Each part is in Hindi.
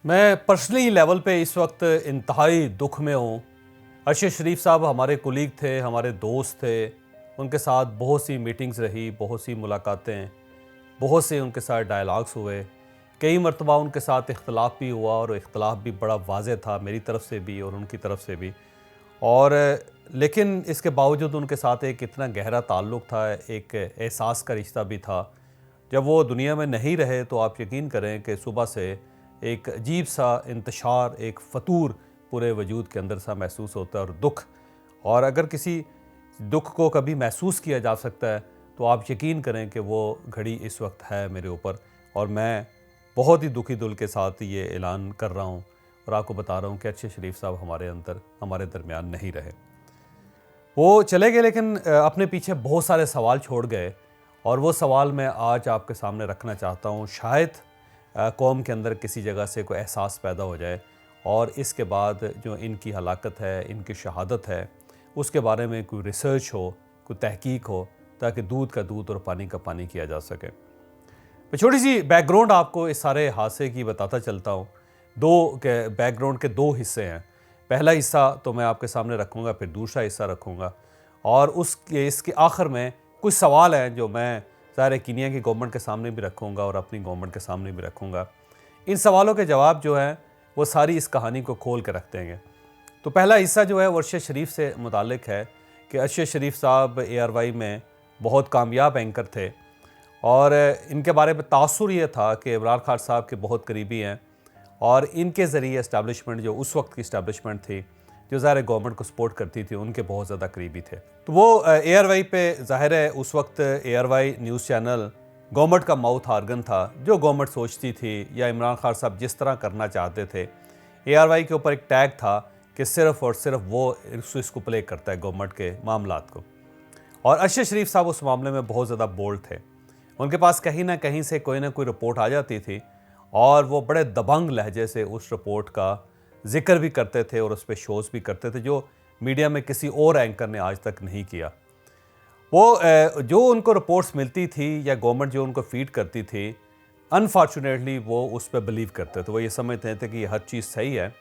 मैं पर्सनली लेवल पे इस वक्त इंतहाई दुख में हूँ। अरशद शरीफ साहब हमारे कुलीग थे, हमारे दोस्त थे। उनके साथ बहुत सी मीटिंग्स रही, बहुत सी मुलाकातें, बहुत से उनके साथ डायलॉग्स हुए। कई मरतबा उनके साथ इख्तलाफ भी हुआ और इख्तलाफ भी बड़ा वाज़ेह था, मेरी तरफ से भी और उनकी तरफ से भी। और लेकिन इसके बावजूद उनके साथ एक इतना गहरा ताल्लुक़ था, एक एहसास का रिश्ता भी था। जब वो दुनिया में नहीं रहे तो आप यकीन करें कि सुबह से एक अजीब सा इंतशार, एक फ़तूर पूरे वजूद के अंदर सा महसूस होता है और दुख। और अगर किसी दुख को कभी महसूस किया जा सकता है तो आप यकीन करें कि वो घड़ी इस वक्त है मेरे ऊपर। और मैं बहुत ही दुखी दिल के साथ ये ऐलान कर रहा हूँ और आपको बता रहा हूँ कि अरशद शरीफ साहब हमारे दरमियान नहीं रहे। वो चले गए लेकिन अपने पीछे बहुत सारे सवाल छोड़ गए और वो सवाल मैं आज आपके सामने रखना चाहता हूँ। शायद कौम के अंदर किसी जगह से कोई एहसास पैदा हो जाए और इसके बाद जो इनकी हलाकत है, इनकी शहादत है, उसके बारे में कोई रिसर्च हो, कोई तहकीक हो, ताकि दूध का दूध और पानी का पानी किया जा सके। मैं छोटी सी बैकग्राउंड आपको इस सारे हादसे की बताता चलता हूँ। बैकग्राउंड के दो हिस्से हैं। पहला हिस्सा तो मैं आपके सामने रखूँगा, फिर दूसरा हिस्सा रखूँगा और इसके आखिर में कुछ सवाल हैं जो मैं ज़ाहिर है कीनिया की गवर्नमेंट के सामने भी रखूँगा और अपनी गवर्नमेंट के सामने भी रखूँगा। इन सवालों के जवाब जो हैं वो सारी इस कहानी को खोल के रख देंगे। तो पहला हिस्सा जो है वो अरशद शरीफ से मुताल्लिक़ है कि अरशद शरीफ साहब ARY में बहुत कामयाब एंकर थे और इनके बारे में तासुर ये था कि इमरान खान साहब के बहुत करीबी हैं और इनके ज़रिए इस्टेब्लिशमेंट, जो उस वक्त की इस्टेब्लिशमेंट थी, जो ज़ाहिर गवर्नमेंट को सपोर्ट करती थी, उनके बहुत ज़्यादा करीबी थे। तो वो ARY पे ज़ाहिर है उस वक्त ARY न्यूज़ चैनल गवर्नमेंट का माउथ आर्गन था। जो गवर्नमेंट सोचती थी या इमरान खान साहब जिस तरह करना चाहते थे, ARY के ऊपर एक टैग था कि सिर्फ़ और सिर्फ वो इसको प्ले करता है गवर्नमेंट के मामलात को। और अरशद शरीफ साहब उस मामले में बहुत ज़्यादा बोल्ड थे। उनके पास कहीं ना कहीं से कोई ना कोई रिपोर्ट आ जाती थी और वो बड़े दबंग लहजे से उस रिपोर्ट का जिक्र भी करते थे और उस पर शोज़ भी करते थे, जो मीडिया में किसी और एंकर ने आज तक नहीं किया। वो जो उनको रिपोर्ट्स मिलती थी या गवर्नमेंट जो उनको फीड करती थी, अनफॉर्चुनेटली वो उस पर बिलीव करते थे। वो ये समझते थे कि ये हर चीज़ सही है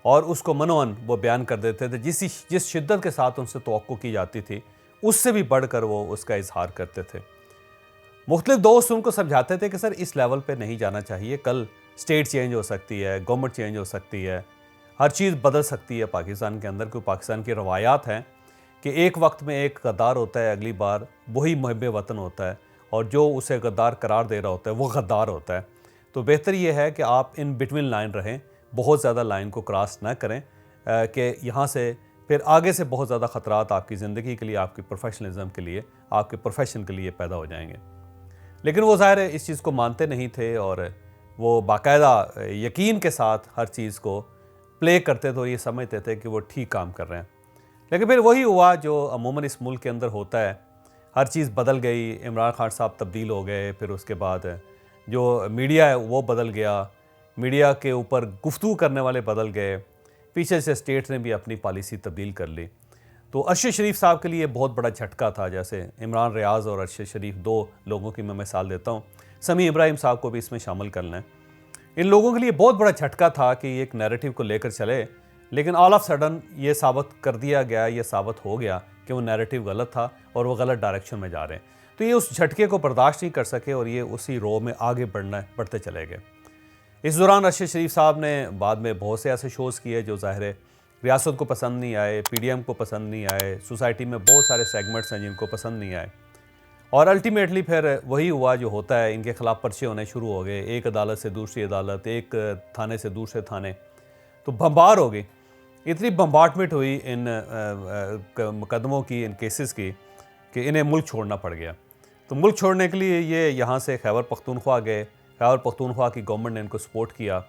और उसको मनोअन वो बयान कर देते थे। जिस शिद्दत के साथ उनसे तवक्को की जाती थी, उससे भी बढ़कर वो उसका इजहार करते थे। मुख्तलिफ दोस्त उनको समझाते थे कि सर इस लेवल पे नहीं जाना चाहिए, कल स्टेट चेंज हो सकती है, गवर्नमेंट चेंज हो सकती है, हर चीज़ बदल सकती है पाकिस्तान के अंदर। क्योंकि पाकिस्तान की रवायात हैं कि एक वक्त में एक गद्दार होता है, अगली बार वही मुहिब वतन होता है और जो उसे गद्दार करार दे रहा होता है वो गद्दार होता है। तो बेहतर ये है कि आप इन बिटवीन लाइन रहें, बहुत ज़्यादा लाइन को क्रॉस ना करें कि यहाँ से फिर आगे से बहुत ज़्यादा ख़तरात आपकी ज़िंदगी के लिए, आपकी प्रोफेशनलिज्म के लिए, आपके प्रोफेशन के लिए पैदा हो जाएंगे। लेकिन वो ज़ाहिर है इस चीज़ को मानते नहीं थे और वो बाकायदा यकीन के साथ हर चीज़ को प्ले करते थे और ये समझते थे कि वो ठीक काम कर रहे हैं। लेकिन फिर वही हुआ जो अमूमन इस मुल्क के अंदर होता है, हर चीज़ बदल गई। इमरान खान साहब तब्दील हो गए, फिर उसके बाद जो मीडिया है वो बदल गया, मीडिया के ऊपर गुफ्तगू करने वाले बदल गए, पीछे से स्टेट ने भी अपनी पॉलिसी तब्दील कर ली। तो अरशद शरीफ साहब के लिए बहुत बड़ा झटका था। जैसे इमरान रियाज और अरशद शरीफ, दो लोगों की मैं मिसाल देता हूँ, समी इब्राहिम साहब को भी इसमें शामिल कर लें। इन लोगों के लिए बहुत बड़ा झटका था कि एक नैरेटिव को लेकर चले, लेकिन ऑल ऑफ सडन ये साबित कर दिया गया, ये साबित हो गया कि वो नैरेटिव गलत था और वो गलत डायरेक्शन में जा रहे हैं। तो ये उस झटके को बर्दाश्त नहीं कर सके और ये उसी रो में आगे बढ़ते चले गए। इस दौरान अरशद शरीफ साहब ने बाद में बहुत से ऐसे शोज़ किए जो ज़ाहिर है रियासत को पसंद नहीं आए, PDM को पसंद नहीं आए, सोसाइटी में बहुत सारे सेगमेंट्स हैं जिनको पसंद नहीं आए और अल्टीमेटली फिर वही हुआ जो होता है, इनके खिलाफ पर्चे होने शुरू हो गए, एक अदालत से दूसरी अदालत, एक थाने से दूसरे थाने। तो बम्बार हो गई, इतनी बम्बार्टमेंट हुई इन मुकदमों की, इन केसेस की, कि इन्हें मुल्क छोड़ना पड़ गया। तो मुल्क छोड़ने के लिए ये यहाँ से खैबर पख्तूनख्वा गए। खैबर पख्तूनख्वा की गवर्नमेंट ने इनको सपोर्ट किया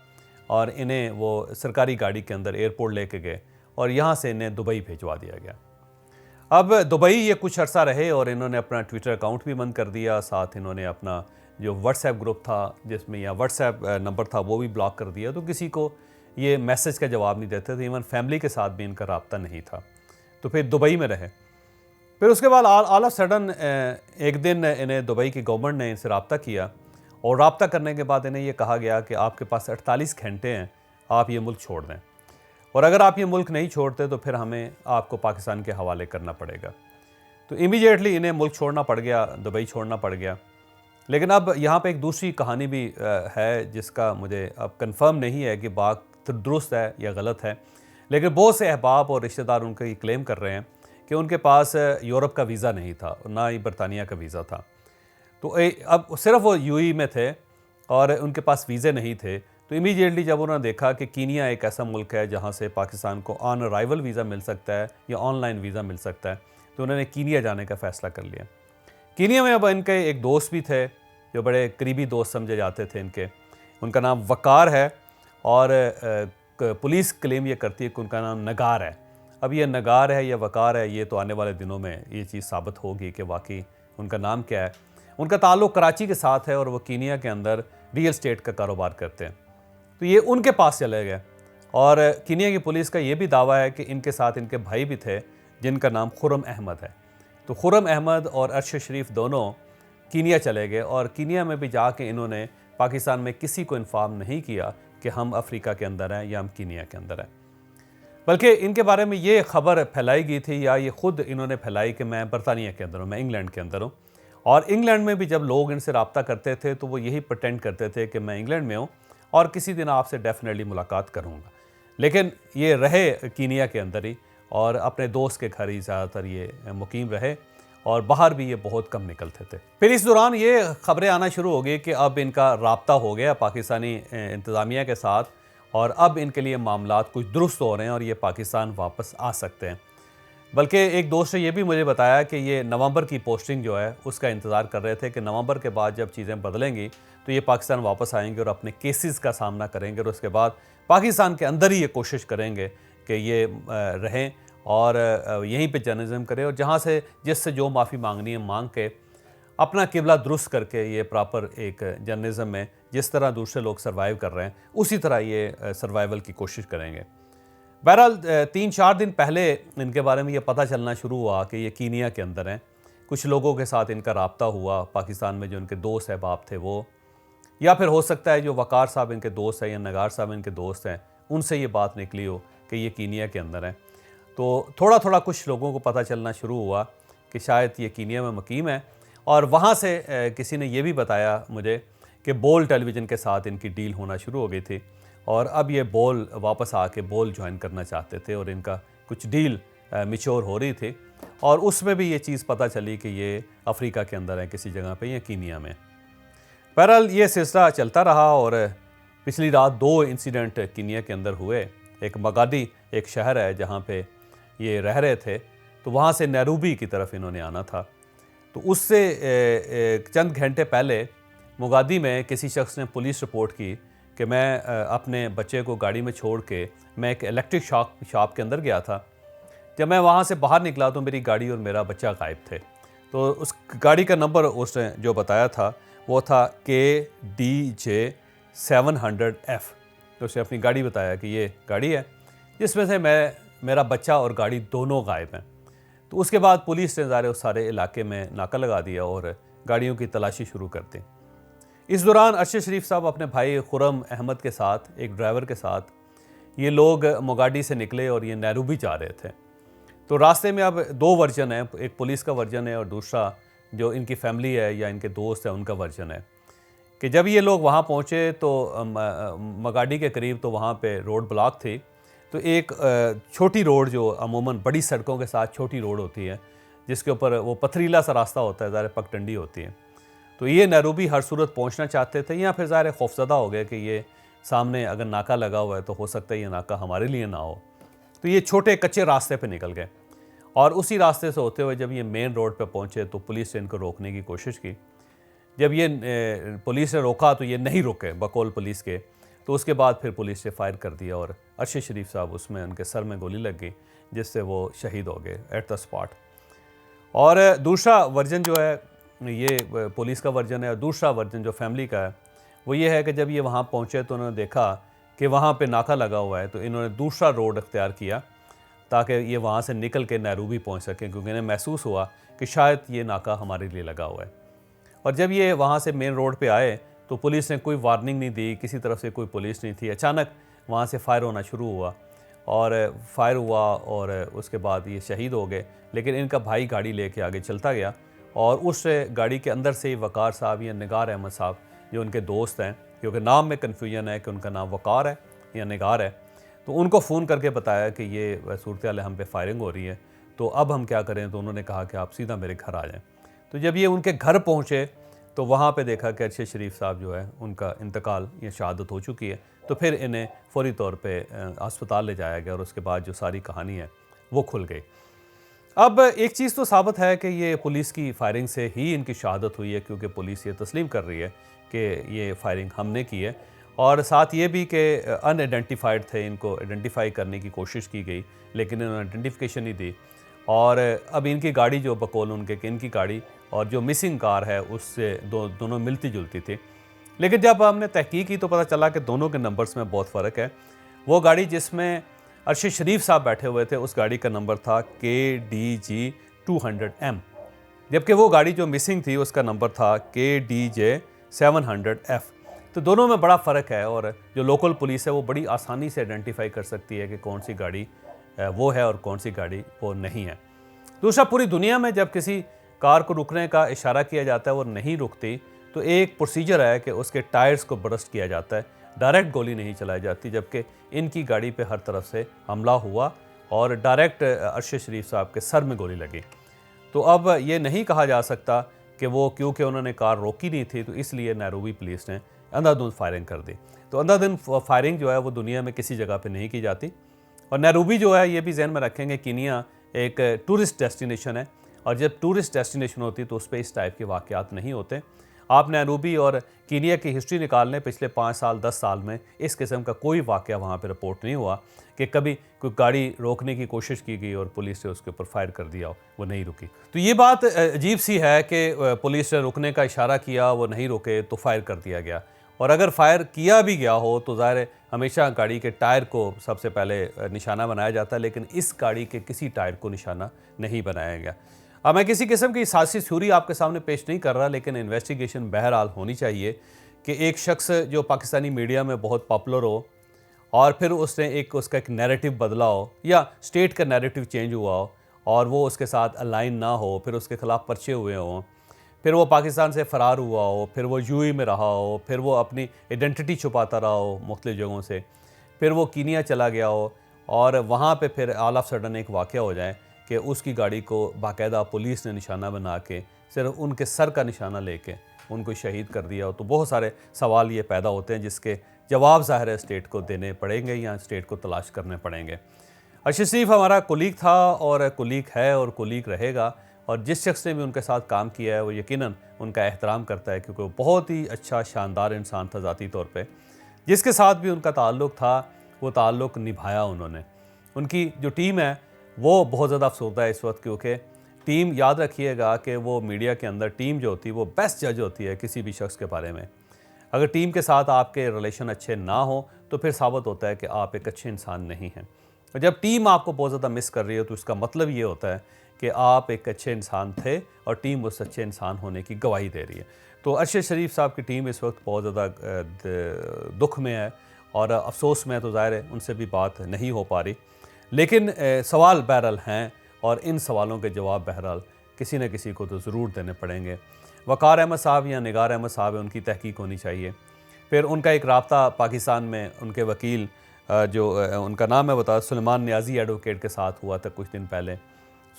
और इन्हें वो सरकारी गाड़ी के अंदर एयरपोर्ट लेके गए और यहाँ से इन्हें दुबई भिजवा दिया गया। अब दुबई ये कुछ अर्सा रहे और इन्होंने अपना ट्विटर अकाउंट भी बंद कर दिया, साथ इन्होंने अपना जो व्हाट्सएप ग्रुप था जिसमें या व्हाट्सएप नंबर था वो भी ब्लॉक कर दिया। तो किसी को ये मैसेज का जवाब नहीं देते थे, इवन फैमिली के साथ भी इनका रब्ता नहीं था। तो फिर दुबई में रहे। फिर उसके बाद ऑल ऑफ सडन एक दिन इन्हें दुबई की गवर्नमेंट ने इनसे रब्ता किया और रब्ता करने के बाद इन्हें ये कहा गया कि आपके पास 48 घंटे हैं, आप ये मुल्क छोड़ दें, और अगर आप ये मुल्क नहीं छोड़ते तो फिर हमें आपको पाकिस्तान के हवाले करना पड़ेगा। तो इमीडिएटली इन्हें मुल्क छोड़ना पड़ गया, दुबई छोड़ना पड़ गया। लेकिन अब यहाँ पे एक दूसरी कहानी भी है जिसका मुझे अब कंफर्म नहीं है कि बात दुरुस्त है या गलत है, लेकिन बहुत से अहबाब और रिश्तेदार उनका ये क्लेम कर रहे हैं कि उनके पास यूरोप का वीज़ा नहीं था, ना ही बरतानिया का वीज़ा था। तो अब सिर्फ वो यूएई में थे और उनके पास वीज़े नहीं थे। तो इमीडिएटली जब उन्होंने देखा कि कीनिया एक ऐसा मुल्क है जहाँ से पाकिस्तान को ऑन अराइवल वीज़ा मिल सकता है या ऑनलाइन वीज़ा मिल सकता है, तो उन्होंने कीनिया जाने का फ़ैसला कर लिया। कीनिया में अब इनके एक दोस्त भी थे जो बड़े करीबी दोस्त समझे जाते थे इनके, उनका नाम वकार है, और पुलिस क्लेम ये करती है कि उनका नाम नगार है। अब ये नगार है या वकार है, ये तो आने वाले दिनों में ये चीज़ साबित होगी कि वाकई उनका नाम क्या है। उनका ताल्लुक़ कराची के साथ है और वो कीनिया के अंदर रियल एस्टेट का कारोबार करते हैं। तो ये उनके पास चले गए, और कीनिया की पुलिस का ये भी दावा है कि इनके साथ इनके भाई भी थे जिनका नाम खुर्रम अहमद है। तो खुर्रम अहमद और अरशद शरीफ दोनों कीनिया चले गए, और कीनिया में भी जाके इन्होंने पाकिस्तान में किसी को इन्फॉर्म नहीं किया कि हम अफ्रीका के अंदर हैं या हम कीनिया के अंदर हैं, बल्कि इनके बारे में ये खबर फैलाई गई थी या ये खुद इन्होंने फैलाई कि मैं बरतानिया के अंदर हूँ, मैं इंग्लैंड के अंदर हूँ। और इंग्लैंड में भी जब लोग इनसे रब्ता करते थे तो वो यही प्रटेंड करते थे कि मैं इंग्लैंड में हूँ और किसी दिन आपसे डेफिनेटली मुलाकात करूँगा। लेकिन ये रहे कीनिया के अंदर ही, और अपने दोस्त के घर ही ज़्यादातर ये मुकीम रहे, और बाहर भी ये बहुत कम निकलते थे। फिर इस दौरान ये खबरें आना शुरू हो गई कि अब इनका रब्ता हो गया पाकिस्तानी इंतज़ामिया के साथ, और अब इनके लिए मामलात कुछ दुरुस्त हो रहे हैं और ये पाकिस्तान वापस आ सकते हैं। बल्कि एक दोस्त ने यह भी मुझे बताया कि ये नवंबर की पोस्टिंग जो है उसका इंतज़ार कर रहे थे कि नवंबर के बाद जब चीज़ें बदलेंगी तो ये पाकिस्तान वापस आएंगे और अपने केसेस का सामना करेंगे, और उसके बाद पाकिस्तान के अंदर ही ये कोशिश करेंगे कि ये रहें और यहीं पे जर्नलिज्म करें, और जहाँ से जिससे जो माफ़ी मांगनी है मांग के अपना किबला दुरुस्त करके ये प्रॉपर एक जर्नलिज्म में जिस तरह दूसरे लोग सर्वाइव कर रहे हैं उसी तरह ये सर्वाइवल की कोशिश करेंगे। बहरहाल 3-4 दिन पहले इनके बारे में ये पता चलना शुरू हुआ कि ये कीनिया के अंदर हैं। कुछ लोगों के साथ इनका रब्ता हुआ पाकिस्तान में, जो इनके दोस्त अहबाब थे वो, या फिर हो सकता है जो वकार साहब इनके दोस्त हैं या नगार साहब इनके दोस्त हैं उनसे ये बात निकली हो कि ये कीनिया के अंदर हैं। तो थोड़ा थोड़ा कुछ लोगों को पता चलना शुरू हुआ कि शायद ये कीनिया में मुकीम है, और वहाँ से किसी ने ये भी बताया मुझे कि बोल टेलीविज़न के साथ इनकी डील होना शुरू हो गई थी, और अब ये बोल वापस आके बोल ज्वाइन करना चाहते थे, और इनका कुछ डील मिच्योर हो रही थी, और उसमें भी ये चीज़ पता चली कि ये अफ्रीका के अंदर है किसी जगह पे या कीनिया में। बहरहाल ये सिलसिला चलता रहा, और पिछली रात 2 इंसिडेंट कीनिया के अंदर हुए। एक मगादी एक शहर है जहाँ पे ये रह रहे थे, तो वहाँ से नैरोबी की तरफ इन्होंने आना था। तो उससे चंद घंटे पहले मोगादी में किसी शख्स ने पुलिस रिपोर्ट की कि मैं अपने बच्चे को गाड़ी में छोड़ के मैं एक इलेक्ट्रिक शॉप के अंदर गया था। जब मैं वहाँ से बाहर निकला तो मेरी गाड़ी और मेरा बच्चा गायब थे। तो उस गाड़ी का नंबर उसने जो बताया था वो था KDJ 700F। तो उसने अपनी गाड़ी बताया कि ये गाड़ी है जिसमें से मेरा बच्चा और गाड़ी दोनों गायब हैं। तो उसके बाद पुलिस ने ज़ाहिर उस सारे इलाके में नाका लगा दिया और गाड़ियों की तलाशी शुरू कर दी। इस दौरान अरशद शरीफ साहब अपने भाई खुर्रम अहमद के साथ एक ड्राइवर के साथ ये लोग मोगाडी से निकले और ये नैरोबी जा रहे थे। तो रास्ते में अब 2 वर्जन है, एक पुलिस का वर्जन है और दूसरा जो इनकी फैमिली है या इनके दोस्त है उनका वर्जन है कि जब ये लोग वहाँ पहुँचे तो मोगाडी के करीब तो वहाँ पे रोड ब्लॉक थी। तो एक छोटी रोड जो अमूमन बड़ी सड़कों के साथ छोटी रोड होती है जिसके ऊपर वो पथरीला सा रास्ता होता है, ज़ाहिर पगडंडी होती है। तो ये नैरोबी हर सूरत पहुंचना चाहते थे, या फिर ज़ाहिर खौफजदा हो गए कि ये सामने अगर नाका लगा हुआ है तो हो सकता है ये नाका हमारे लिए ना हो। तो ये छोटे कच्चे रास्ते पे निकल गए और उसी रास्ते से होते हुए जब ये मेन रोड पे पहुंचे तो पुलिस ने इनको रोकने की कोशिश की। जब ये पुलिस ने रोका तो ये नहीं रुके बकौल पुलिस के, तो उसके बाद फिर पुलिस ने फायर कर दिया और अरशद शरीफ साहब उसमें उनके सर में गोली लग गई जिससे वो शहीद हो गए एट द स्पॉट। और दूसरा वर्जन जो है ये पुलिस का वर्जन है और दूसरा वर्जन जो फैमिली का है वो ये है कि जब ये वहाँ पहुँचे तो उन्होंने देखा कि वहाँ पे नाका लगा हुआ है, तो इन्होंने दूसरा रोड अख्तियार किया ताकि ये वहाँ से निकल के नैरोबी पहुँच सकें, क्योंकि इन्हें महसूस हुआ कि शायद ये नाका हमारे लिए लगा हुआ है। और जब ये वहाँ से मेन रोड पे आए तो पुलिस ने कोई वार्निंग नहीं दी, किसी तरफ से कोई पुलिस नहीं थी। अचानक वहाँ से फायर होना शुरू हुआ और फायर हुआ और उसके बाद ये शहीद हो गए। लेकिन इनका भाई गाड़ी लेके आगे चलता गया और उस गाड़ी के अंदर से वकार साहब या निगार अहमद साहब जो उनके दोस्त हैं, क्योंकि नाम में कन्फ्यूजन है कि उनका नाम वकार है या निगार है, तो उनको फ़ोन करके बताया कि ये सूरत हाल है, हम पे फायरिंग हो रही है, तो अब हम क्या करें। तो उन्होंने कहा कि आप सीधा मेरे घर आ जाएँ। तो जब ये उनके घर पहुँचे तो वहाँ पे देखा कि अरशद शरीफ साहब जो है उनका इंतकाल या शहादत हो चुकी है। तो फिर इन्हें फ़ौरी तौर पे अस्पताल ले जाया गया और उसके बाद जो सारी कहानी है वो खुल गई। अब एक चीज़ तो साबित है कि ये पुलिस की फायरिंग से ही इनकी शहादत हुई है, क्योंकि पुलिस ये तस्लीम कर रही है कि ये फायरिंग हमने की है। और साथ ये भी कि अनआइडेंटिफाइड थे, इनको आइडेंटिफाई करने की कोशिश की गई लेकिन इन्होंने आइडेंटिफिकेशन नहीं दी। और अब इनकी गाड़ी जो बकौल उनके कि इनकी गाड़ी और जो मिसिंग कार है उससे दोनों मिलती जुलती थी। लेकिन जब हमने तहकीक की तो पता चला कि दोनों के नंबर्स में बहुत फ़र्क है। वो गाड़ी जिसमें अरशद शरीफ साहब बैठे हुए थे उस गाड़ी का नंबर था KDG 200M, जबकि वो गाड़ी जो मिसिंग थी उसका नंबर था KDJ 700F। तो दोनों में बड़ा फ़र्क है और जो लोकल पुलिस है वो बड़ी आसानी से आइडेंटिफाई कर सकती है कि कौन सी गाड़ी वो है और कौन सी गाड़ी वो नहीं है। दूसरा, पूरी दुनिया में जब किसी कार को रुकने का इशारा किया जाता है वो नहीं रुकती तो एक प्रोसीजर है कि उसके टायर्स को बरस्ट किया जाता है, डायरेक्ट गोली नहीं चलाई जाती। जबकि इनकी गाड़ी पे हर तरफ से हमला हुआ और डायरेक्ट अरशद शरीफ साहब के सर में गोली लगी। तो अब ये नहीं कहा जा सकता कि वो क्योंकि उन्होंने कार रोकी नहीं थी तो इसलिए नैरोबी पुलिस ने अंधाधुंध फायरिंग कर दी। तो अंधाधुंध फायरिंग जो है वो दुनिया में किसी जगह पे नहीं की जाती। और नैरोबी जो है ये भी जहन में रखेंगे, कीनिया एक टूरिस्ट डेस्टिनेशन है और जब टूरिस्ट डेस्टिनेशन होती तो उस पर इस टाइप के वाक़यात नहीं होते। आप नैरोबी और कीनिया की हिस्ट्री निकाल लें, पिछले 5 साल 10 साल में इस किस्म का कोई वाक़या वहाँ पे रिपोर्ट नहीं हुआ कि कभी कोई गाड़ी रोकने की कोशिश की गई और पुलिस ने उसके ऊपर फायर कर दिया हो, वो नहीं रुकी। तो ये बात अजीब सी है कि पुलिस ने रुकने का इशारा किया, वो नहीं रुके तो फायर कर दिया गया। और अगर फायर किया भी गया हो तो ज़ाहिर है हमेशा गाड़ी के टायर को सबसे पहले निशाना बनाया जाता है, लेकिन इस गाड़ी के किसी टायर को निशाना नहीं बनाया गया। अब मैं किसी किस्म की साजिश थ्योरी आपके सामने पेश नहीं कर रहा, लेकिन इन्वेस्टिगेशन बहरहाल होनी चाहिए कि एक शख्स जो पाकिस्तानी मीडिया में बहुत पॉपुलर हो और फिर उसने उसका एक नैरेटिव बदला हो या स्टेट का नैरेटिव चेंज हुआ हो और वो उसके साथ अलाइन ना हो, फिर उसके ख़िलाफ़ पर्चे हुए हों, फिर वो पाकिस्तान से फ़रार हुआ हो, फिर वो यूएई में रहा हो, फिर वो अपनी आइडेंटिटी छुपाता रहा हो मुख्तलिफ़ जगहों से, फिर वो कीनिया चला गया हो और वहाँ पे फिर ऑल ऑफ सडन एक वाक़या हो जाए कि उसकी गाड़ी को बाकायदा पुलिस ने निशाना बना के सिर्फ उनके सर का निशाना लेके उनको शहीद कर दिया हो। तो बहुत सारे सवाल ये पैदा होते हैं जिसके जवाब ज़ाहिर है स्टेट को देने पड़ेंगे या स्टेट को तलाश करने पड़ेंगे। अरशद शरीफ हमारा कुलीग था और कुलीग है और कुलीग रहेगा और जिस शख्स ने भी उनके साथ काम किया है वो यकीनन उनका एहतराम करता है, क्योंकि वो बहुत ही अच्छा शानदार इंसान था ज़ाती तौर पे। जिसके साथ भी उनका ताल्लुक़ था वो ताल्लुक़ निभाया उन्होंने। उनकी जो टीम है वो बहुत ज़्यादा अफसरदा है इस वक्त, क्योंकि टीम, याद रखिएगा कि वो मीडिया के अंदर टीम जो होती है वो बेस्ट जज होती है किसी भी शख्स के बारे में। अगर टीम के साथ आपके रिलेशन अच्छे ना हो तो फिर साबित होता है कि आप एक अच्छे इंसान नहीं हैं। और जब टीम आपको बहुत ज़्यादा मिस कर रही है तो इसका मतलब ये होता है कि आप एक अच्छे इंसान थे और टीम उस अच्छे इंसान होने की गवाही दे रही है। तो अरशद शरीफ साहब की टीम इस वक्त बहुत ज़्यादा दुख में है और अफसोस में है, तो ज़ाहिर है उनसे भी बात नहीं हो पा रही। लेकिन सवाल बहरहाल हैं और इन सवालों के जवाब बहरहाल किसी न किसी को तो ज़रूर देने पड़ेंगे। वकार अहमद साहब या निगार अहमद साहब है, उनकी तहकीक होनी चाहिए। फिर उनका एक राब्ता पाकिस्तान में उनके वकील जो उनका नाम है बता, सुलेमान नियाज़ी एडवोकेट के साथ हुआ था कुछ दिन पहले।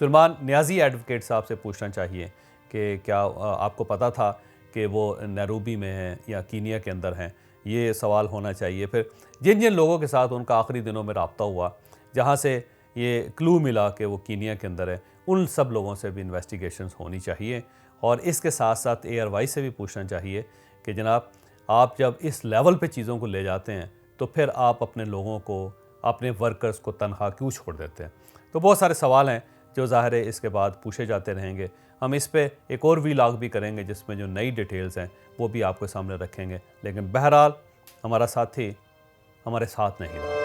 सुलेमान नियाज़ी एडवोकेट साहब से पूछना चाहिए कि क्या आपको पता था कि वो नैरोबी में हैं या कीनिया के अंदर हैं, ये सवाल होना चाहिए। फिर जिन जिन लोगों के साथ उनका आखिरी दिनों में रब्ता हुआ, जहाँ से ये क्लू मिला कि वो कीनिया के अंदर है, उन सब लोगों से भी इन्वेस्टिगेशंस होनी चाहिए। और इसके साथ साथ ARY से भी पूछना चाहिए कि जनाब आप जब इस लेवल पे चीज़ों को ले जाते हैं तो फिर आप अपने लोगों को, अपने वर्कर्स को तनहा क्यों छोड़ देते हैं। तो बहुत सारे सवाल हैं जो ज़ाहिर है इसके बाद पूछे जाते रहेंगे। हम इस पे एक और व्लॉग भी करेंगे जिसमें जो नई डिटेल्स हैं वो भी आपके सामने रखेंगे। लेकिन बहरहाल हमारा साथी हमारे साथ नहीं रहा।